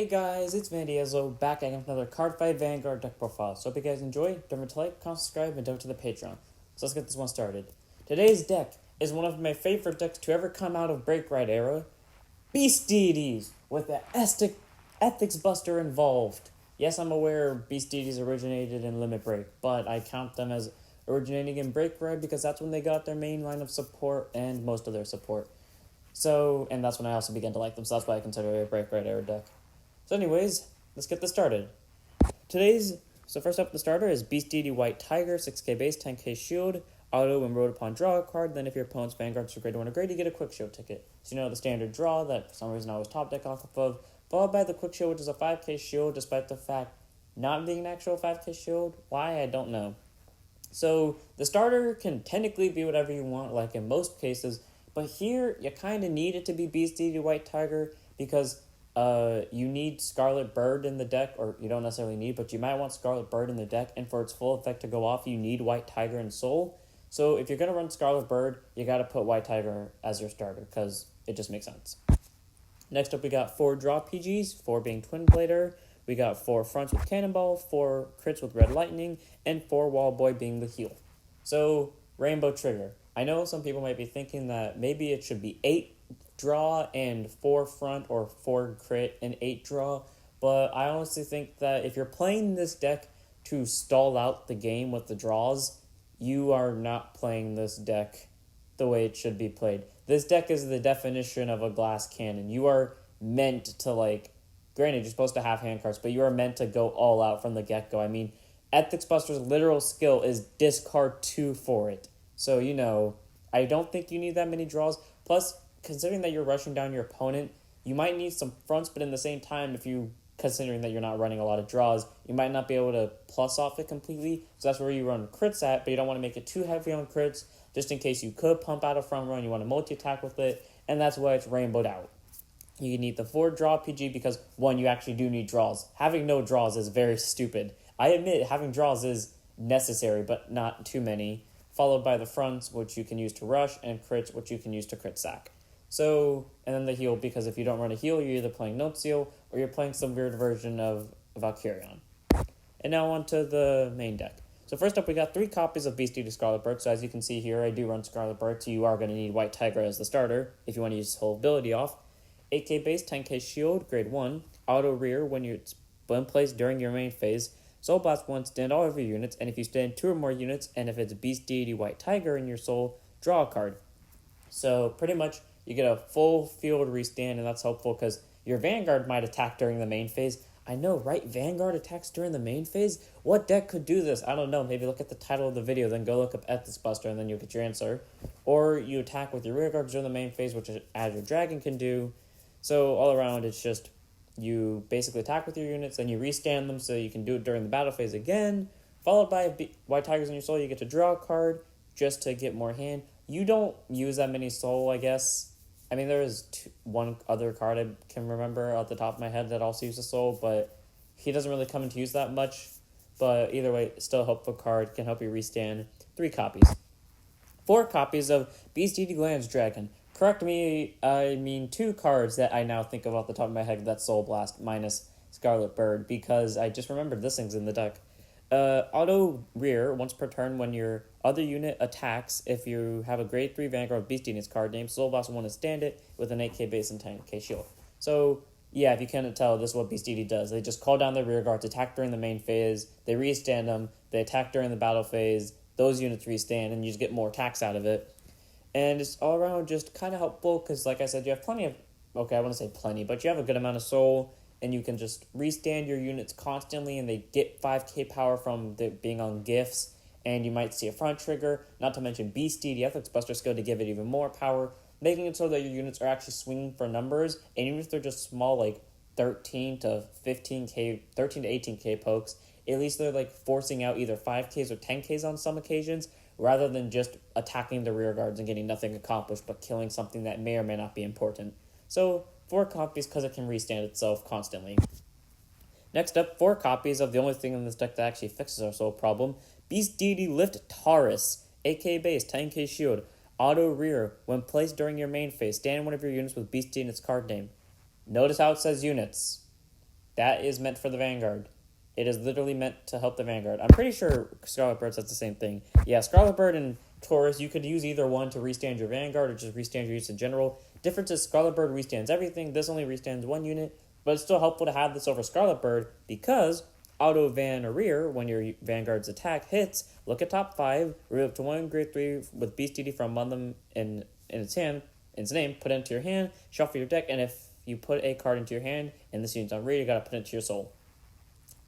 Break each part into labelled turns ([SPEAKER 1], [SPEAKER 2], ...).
[SPEAKER 1] Hey guys, it's Vandiezo back again with another Card Fight Vanguard deck profile. So if you guys enjoy, don't forget to like, comment, subscribe, and donate to the Patreon. So let's get this one started. Today's deck is one of my favorite decks to ever come out of Break Ride era. Beast Deities with the Ethics Buster involved. Yes, I'm aware Beast Deities originated in Limit Break, but I count them as originating in Break Ride because that's when they got their main line of support and most of their support. So, and that's when I also began to like them, so that's why I consider it a Break Ride era deck. So anyways, let's get this started. So first up the starter is Beast Deity White Tiger, 6k base, 10k shield, auto when rolled upon draw a card, then if your opponent's Vanguard's a grade 1 or grade, you get a quick shield ticket. So you know the standard draw that for some reason I always top deck off of, followed by the quick shield, which is a 5k shield, despite the fact not being an actual 5k shield. Why, I don't know. So the starter can technically be whatever you want, like in most cases, but here you kind of need it to be Beast Deity White Tiger because you need Scarlet Bird in the deck, or you don't necessarily need, but you might want Scarlet Bird in the deck, and for its full effect to go off, you need White Tiger and Soul. So if you're going to run Scarlet Bird, you got to put White Tiger as your starter, because it just makes sense. Next up, we got 4 draw PGs, 4 being Twin Blader. We got 4 fronts with Cannonball, 4 crits with Red Lightning, and 4 Wall Boy being the heal. So, Rainbow Trigger. I know some people might be thinking that maybe it should be 8 draw and 4 front, or 4 crit and 8 draw, but I honestly think that if you're playing this deck to stall out the game with the draws, you are not playing this deck the way it should be played. This deck is the definition of a glass cannon. You are meant to, granted, you're supposed to have hand cards, but you are meant to go all out from the get-go. I mean, Ethics Buster's literal skill is discard 2 for it. So, I don't think you need that many draws. Plus, considering that you're rushing down your opponent, you might need some fronts, but in the same time, considering that you're not running a lot of draws, you might not be able to plus off it completely. So that's where you run crits at, but you don't want to make it too heavy on crits, just in case you could pump out a front run, you want to multi-attack with it, and that's why it's rainbowed out. You need the 4 draw PG because, 1, you actually do need draws. Having no draws is very stupid. I admit having draws is necessary, but not too many, followed by the fronts, which you can use to rush, and crits, which you can use to crit sack. So, and then the heal, because if you don't run a heal, you're either playing Note Seal, or you're playing some weird version of Valkyrion. And now on to the main deck. So first up, we got 3 copies of Beast Deity Scarlet Bird. So as you can see here, I do run Scarlet Bird, so you are going to need White Tiger as the starter, if you want to use his whole ability off. 8k base, 10k shield, grade 1, auto rear when placed during your main phase. Soul Blast 1, stand all of your units, and if you stand 2 or more units, and if it's Beast Deity White Tiger in your soul, draw a card. So pretty much, you get a full field restand, and that's helpful because your Vanguard might attack during the main phase. I know, right? Vanguard attacks during the main phase? What deck could do this? I don't know. Maybe look at the title of the video, then go look up Ethics Buster, and then you'll get your answer. Or you attack with your rear guards during the main phase, which Azure Dragon can do. So all around, it's just you basically attack with your units, then you restand them so you can do it during the battle phase again. Followed by White Tigers in your soul, you get to draw a card just to get more hand. You don't use that many soul, I guess. I mean, there is one other card I can remember off the top of my head that also uses soul, but he doesn't really come into use that much. But either way, still a helpful card, can help you restand. 3 copies. 4 copies of Beast Deity Glands Dragon. Correct me, I mean 2 cards that I now think of off the top of my head, that's Soul Blast minus Scarlet Bird, because I just remembered this thing's in the deck. Auto rear, once per turn when your other unit attacks, if you have a grade 3 Vanguard Beast in its card name, Soul Blast 1 is stand it with an 8k base and 10k shield. So, yeah, if you can't tell, this is what Beast Deity does. They just call down their rear guards, attack during the main phase, they restand them, they attack during the battle phase, those units restand, and you just get more attacks out of it. And it's all around just kind of helpful, because like I said, you have plenty of, okay, I wouldn't say plenty, but you have a good amount of soul, and you can just restand your units constantly, and they get 5k power from being on gifts, and you might see a front trigger, not to mention Beast Deity Ethics Buster skill to give it even more power, making it so that your units are actually swinging for numbers, and even if they're just small, like 13 to 18k pokes, at least they're forcing out either 5ks or 10ks on some occasions, rather than just attacking the rear guards and getting nothing accomplished, but killing something that may or may not be important. So, 4 copies because it can restand itself constantly. Next up, 4 copies of the only thing in this deck that actually fixes our soul problem, Beast Deity Lift Taurus, 8k base, 10k shield, auto rear, when placed during your main phase, stand one of your units with Beast Deity in its card name. Notice how it says units. That is meant for the Vanguard. It is literally meant to help the Vanguard. I'm pretty sure Scarlet Bird says the same thing. Yeah, Scarlet Bird and Taurus, you could use either one to restand your Vanguard or just restand your use in general. Difference is Scarlet Bird restands everything. This only restands one unit, but it's still helpful to have this over Scarlet Bird because auto van or rear, when your Vanguard's attack hits, look at top 5, rear up to 1 grade 3 with Beast Deity from among them in its hand, in its name, put it into your hand, shuffle your deck, and if you put a card into your hand and this unit's on rear, you gotta put it into your soul.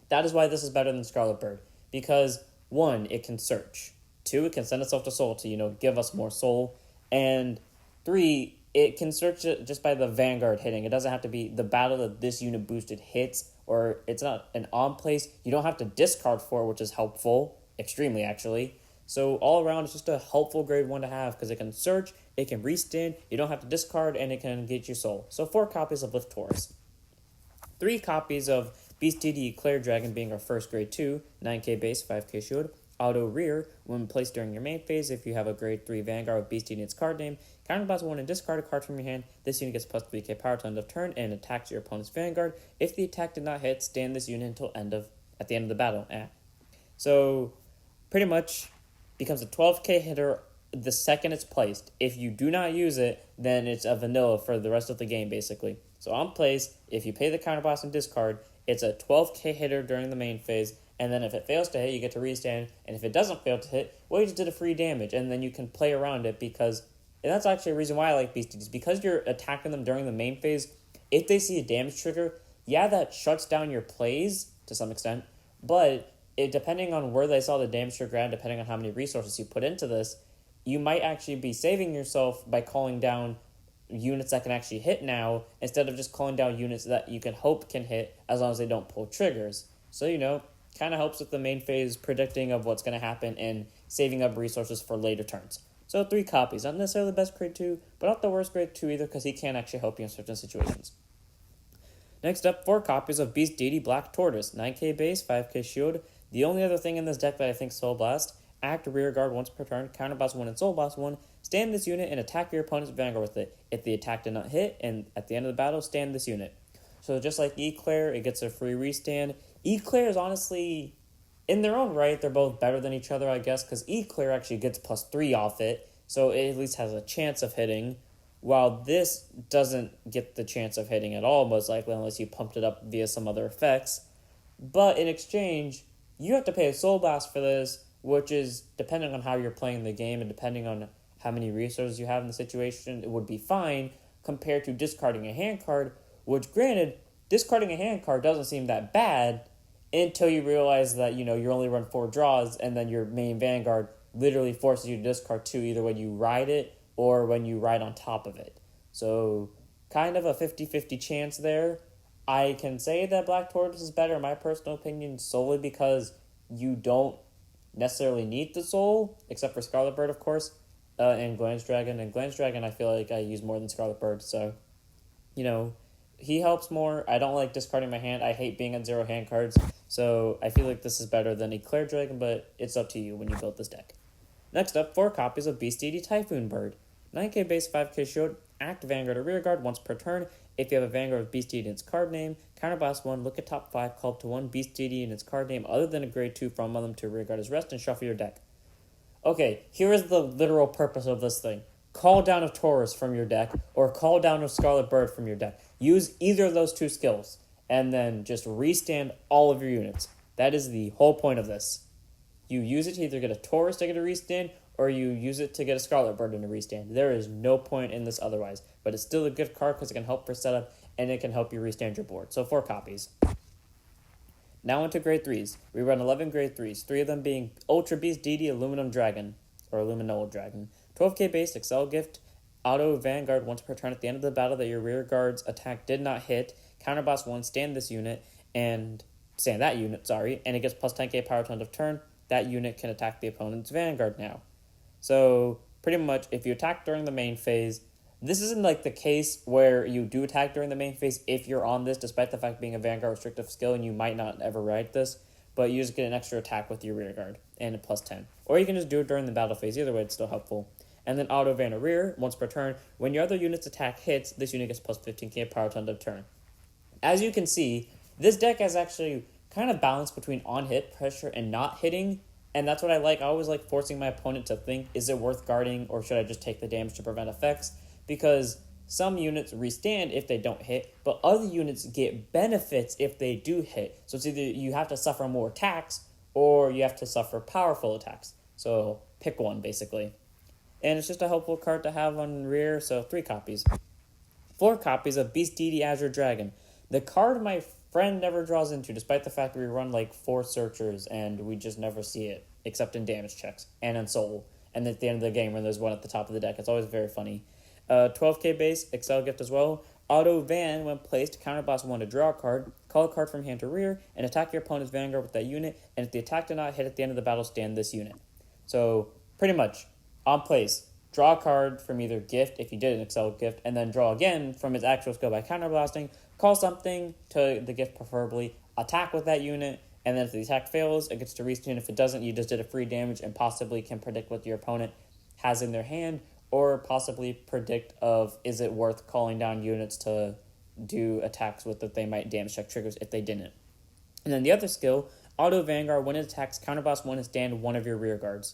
[SPEAKER 1] That is why this is better than Scarlet Bird, because 1, it can search. 2, it can send itself to soul to, give us more soul. And 3, it can search it just by the Vanguard hitting. It doesn't have to be the battle that this unit boosted hits, or it's not an on place. You don't have to discard for it, which is helpful, extremely actually. So all around, it's just a helpful grade 1 to have, because it can search, it can restand, you don't have to discard, and it can get you soul. So 4 copies of Lift Taurus. 3 copies of Beast Deity Eclair Dragon being our first grade 2, 9k base, 5k shield. Auto rear, when placed during your main phase, if you have a grade 3 Vanguard with Beast Deity in its card name, counterblast 1 and discard a card from your hand. This unit gets plus 3k power to end of turn and attacks your opponent's Vanguard. If the attack did not hit, stand this unit until at the end of the battle. So, pretty much becomes a 12k hitter the second it's placed. If you do not use it, then it's a vanilla for the rest of the game, basically. So on place, if you pay the counterblast and discard, it's a 12k hitter during the main phase, and then if it fails to hit, you get to restand, and if it doesn't fail to hit, well, you just did a free damage, and then you can play around it, because, and that's actually a reason why I like Beast Deity, because you're attacking them during the main phase. If they see a damage trigger, yeah, that shuts down your plays to some extent, but depending on where they saw the damage trigger and depending on how many resources you put into this, you might actually be saving yourself by calling down units that can actually hit now, instead of just calling down units that you can hope can hit as long as they don't pull triggers. So, kind of helps with the main phase predicting of what's going to happen and saving up resources for later turns. So 3 copies, not necessarily the best grade 2, but not the worst grade 2 either, because he can actually help you in certain situations. Next up, 4 copies of Beast Deity Black Tortoise, 9k base, 5k shield. The only other thing in this deck that I think Soul Blast, act rear guard once per turn, counterblast 1 and Soul Blast 1, stand this unit and attack your opponent's Vanguard with it. If the attack did not hit, and at the end of the battle, stand this unit. So just like Eclair, it gets a free restand. Eclair is honestly, in their own right, they're both better than each other, I guess, because Eclair actually gets plus 3 off it, so it at least has a chance of hitting, while this doesn't get the chance of hitting at all, most likely, unless you pumped it up via some other effects. But in exchange, you have to pay a Soul Blast for this, which is, depending on how you're playing the game and depending on how many resources you have in the situation, it would be fine compared to discarding a hand card, which, granted, discarding a hand card doesn't seem that bad until you realize that, you only run 4 draws, and then your main Vanguard literally forces you to discard 2, either when you ride it or when you ride on top of it. So, kind of a 50-50 chance there. I can say that Black Tortoise is better, in my personal opinion, solely because you don't necessarily need the soul, except for Scarlet Bird, of course, and Glance Dragon. And Glance Dragon, I feel like I use more than Scarlet Bird, so, he helps more. I don't like discarding my hand. I hate being on 0 hand cards, so I feel like this is better than Eclair Dragon, but it's up to you when you build this deck. Next up, 4 copies of Beast Deity Typhoon Bird. 9k base, 5k shield, act Vanguard or Rearguard once per turn. If you have a Vanguard with Beast Deity in its card name, counterblast 1, look at top 5, call up to 1 Beast Deity in its card name other than a grade 2 from them to Rearguard as rest, and shuffle your deck. Okay, here is the literal purpose of this thing. Call down a Taurus from your deck, or call down a Scarlet Bird from your deck. Use either of those 2 skills, and then just restand all of your units. That is the whole point of this. You use it to either get a Taurus to get a restand, or you use it to get a Scarlet Bird in a restand. There is no point in this otherwise, but it's still a good card because it can help for setup, and it can help you restand your board. So 4 copies. Now into grade 3s. We run 11 grade 3s, 3 of them being Ultra Beast Deity Aluminum Dragon, or Aluminol Dragon. 12k base, Excel Gift, auto Vanguard once per turn at the end of the battle that your rear guard's attack did not hit. Counterblast 1, stand this unit, and stand that unit, and it gets plus 10k power to end of turn. That unit can attack the opponent's Vanguard now. So, pretty much, if you attack during the main phase, this isn't like the case where you do attack during the main phase if you're on this, despite the fact being a Vanguard restrictive skill and you might not ever ride this, but you just get an extra attack with your rear guard and a plus 10. Or you can just do it during the battle phase. Either way, it's still helpful. And then auto van or rear, once per turn. When your other unit's attack hits, this unit gets plus 15k power to end of turn. As you can see, This deck has actually kind of balanced between on-hit pressure and not hitting, and that's what I like. I always like forcing my opponent to think, is it worth guarding, or should I just take the damage to prevent effects? Because some units restand if they don't hit, but other units get benefits if they do hit. So it's either you have to suffer more attacks, or you have to suffer powerful attacks. So pick one, basically. And it's just a helpful card to have on rear, so 3 copies. 4 copies of Beast Deity Azure Dragon. The card my friend never draws into, despite the fact that we run like 4 searchers and we just never see it, except in damage checks and in soul. And at the end of the game when there's one at the top of the deck. It's always very funny. 12k base, Excel gift as well. Auto Van, when placed, counterblast 1 to draw a card, call a card from hand to rear, and attack your opponent's Vanguard with that unit, and if the attack did not hit at the end of the battle, stand this unit. So, pretty much, on place, draw a card from either gift, if you did an Excel gift, and then draw again from its actual skill by counterblasting, call something to the gift preferably, attack with that unit, and then if the attack fails, it gets to restand. If it doesn't, you just did a free damage and possibly can predict what your opponent has in their hand, or possibly predict of, is it worth calling down units to do attacks with that they might damage check triggers if they didn't. And then the other skill, Auto Vanguard, when it attacks, counterblast 1 and stand one of your rear guards.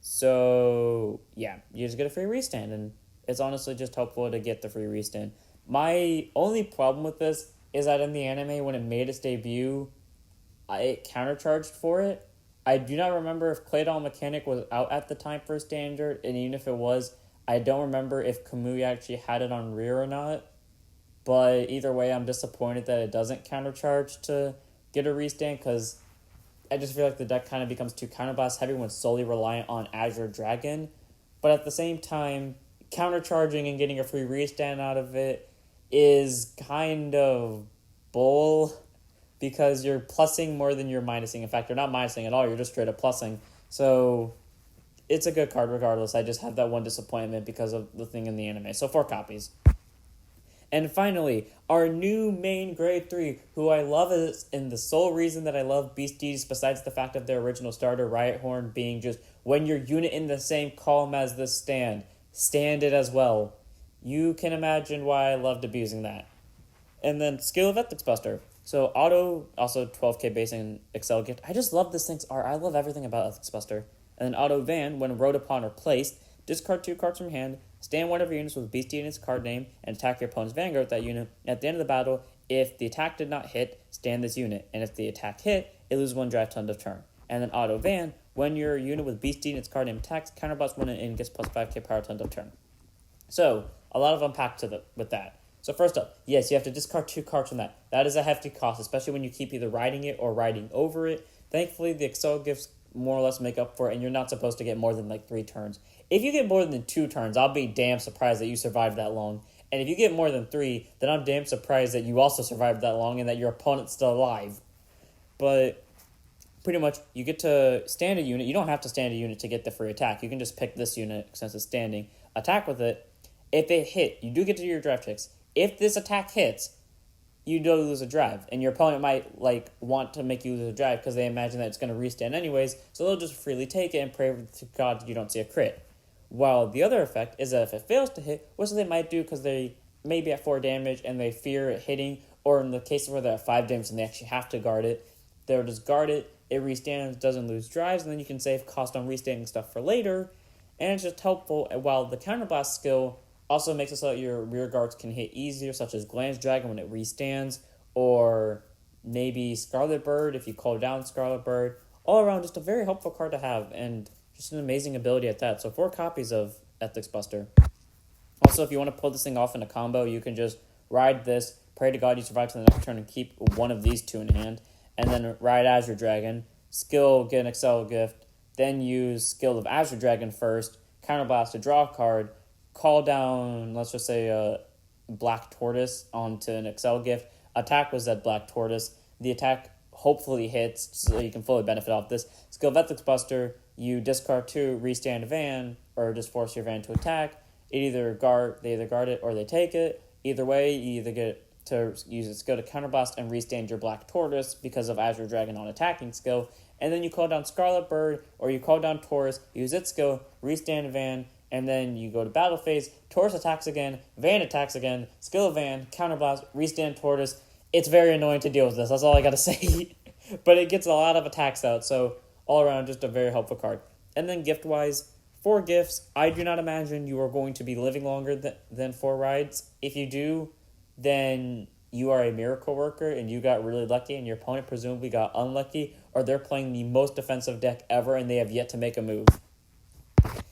[SPEAKER 1] So, yeah, you just get a free restand, and it's honestly just helpful to get the free restand. My only problem with this is that in the anime, when it made its debut, it countercharged for it. I do not remember if Claydol Mechanic was out at the time for Standard, and even if it was, I don't remember if Kamui actually had it on rear or not. But either way, I'm disappointed that it doesn't countercharge to get a restand, because I just feel like the deck kind of becomes too counterblast heavy when it's solely reliant on Azure Dragon. But at the same time, countercharging and getting a free restand out of it is kind of bull, because you're plussing more than you're minusing. In fact, you're not minusing at all, you're just straight up plussing. So it's a good card regardless. I just have that one disappointment because of the thing in the anime. So 4 copies. And finally, our new main grade 3, who I love is, and the sole reason that I love Beast Deities, besides the fact of their original starter, Riot Horn, being just, when your unit in the same column as this stand it as well. You can imagine why I loved abusing that. And then Skill of Ethics Buster. So Auto, also 12k base and Excel gift. I just love this thing's art. I love everything about Ethics Buster. And then Auto Van, when wrote upon or placed, discard 2 cards from hand, stand one of your units with Beast Deity in its card name, and attack your opponent's Vanguard with that unit. At the end of the battle, if the attack did not hit, stand this unit. And if the attack hit, it loses 1 draft end of turn. And then Auto Van, when your unit with Beast Deity in its card name attacks, counterblast 1 and gets plus 5k power to end of turn. So, a lot of unpack with that. So first up, yes, you have to discard 2 cards from that. That is a hefty cost, especially when you keep either riding it or riding over it. Thankfully, the Excel gifts more or less make up for it, and you're not supposed to get more than like 3 turns. If you get more than 2 turns, I'll be damn surprised that you survived that long. And if you get more than 3, then I'm damn surprised that you also survived that long and that your opponent's still alive. But pretty much, you get to stand a unit. You don't have to stand a unit to get the free attack. You can just pick this unit since it's standing. Attack with it. If it hit, you do get to do your drive checks. If this attack hits, you do lose a drive, and your opponent might want to make you lose a drive because they imagine that it's going to restand anyways, so they'll just freely take it and pray to God you don't see a crit. While the other effect is that if it fails to hit, which they might do because they may be at 4 damage and they fear it hitting, or in the cases where they're at 5 damage and they actually have to guard it, they'll just guard it, it restands, doesn't lose drives, and then you can save cost on restanding stuff for later, and it's just helpful. While the counterblast skill also makes it so that your rear guards can hit easier, such as Glance Dragon when it restands, or maybe Scarlet Bird if you call down Scarlet Bird. All around, just a very helpful card to have, and just an amazing ability at that. So 4 copies of Ethics Buster. Also, if you want to pull this thing off in a combo, you can just ride this, pray to God you survive to the next turn, and keep one of these 2 in hand, and then ride Azure Dragon, skill, get an Excel gift, then use skill of Azure Dragon first, counterblast to draw a card, call down, let's just say, a Black Tortoise onto an Excel gift. Attack was that Black Tortoise. The attack hopefully hits, so you can fully benefit off this. Skill of Ethics Buster, you discard 2, restand a van, or just force your van to attack. They either guard it or they take it. Either way, you either get to use its skill to counterblast and restand your Black Tortoise because of Azure Dragon on attacking skill. And then you call down Scarlet Bird, or you call down Taurus, use its skill, restand a van, and then you go to battle phase, Taurus attacks again, Van attacks again, skill of Van, counterblast, restand Tortoise. it's very annoying to deal with this. That's all I gotta say. But it gets a lot of attacks out, so all around, just a very helpful card. And then gift-wise, for gifts, I do not imagine you are going to be living longer than 4 rides. If you do, then you are a miracle worker and you got really lucky and your opponent presumably got unlucky, or they're playing the most defensive deck ever and they have yet to make a move.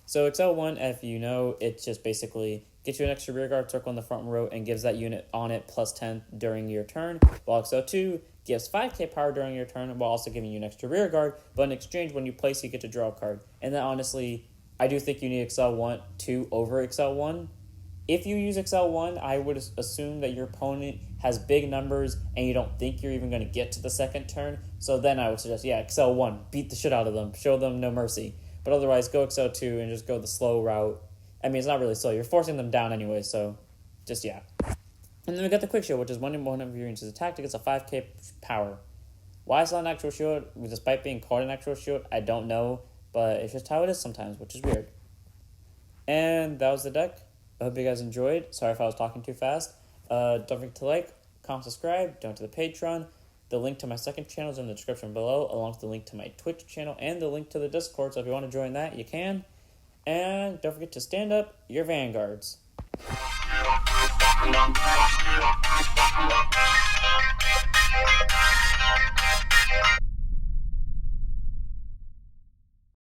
[SPEAKER 1] So Excel 1, if you know, it just basically gets you an extra rearguard circle in the front row and gives that unit on it plus 10 during your turn, while Excel 2 gives 5k power during your turn while also giving you an extra rearguard, but in exchange, when you place, you get to draw a card. And then honestly, I do think you need Excel 2 over Excel 1. If you use Excel 1, I would assume that your opponent has big numbers and you don't think you're even going to get to the second turn. So then I would suggest, Excel 1, beat the shit out of them, show them no mercy. But otherwise, go Excel 2 and just go the slow route. I mean, it's not really slow. You're forcing them down anyway, so just, yeah. And then we got the quick shield, which is when one of your units is attacked, it gets a 5k power. Why it's not an actual shield, despite being called an actual shield, I don't know. But it's just how it is sometimes, which is weird. And that was the deck. I hope you guys enjoyed. Sorry if I was talking too fast. Don't forget to like, comment, subscribe, donate to the Patreon. The link to my second channel is in the description below, along with the link to my Twitch channel and the link to the Discord. So if you want to join that, you can. And don't forget to stand up your vanguards.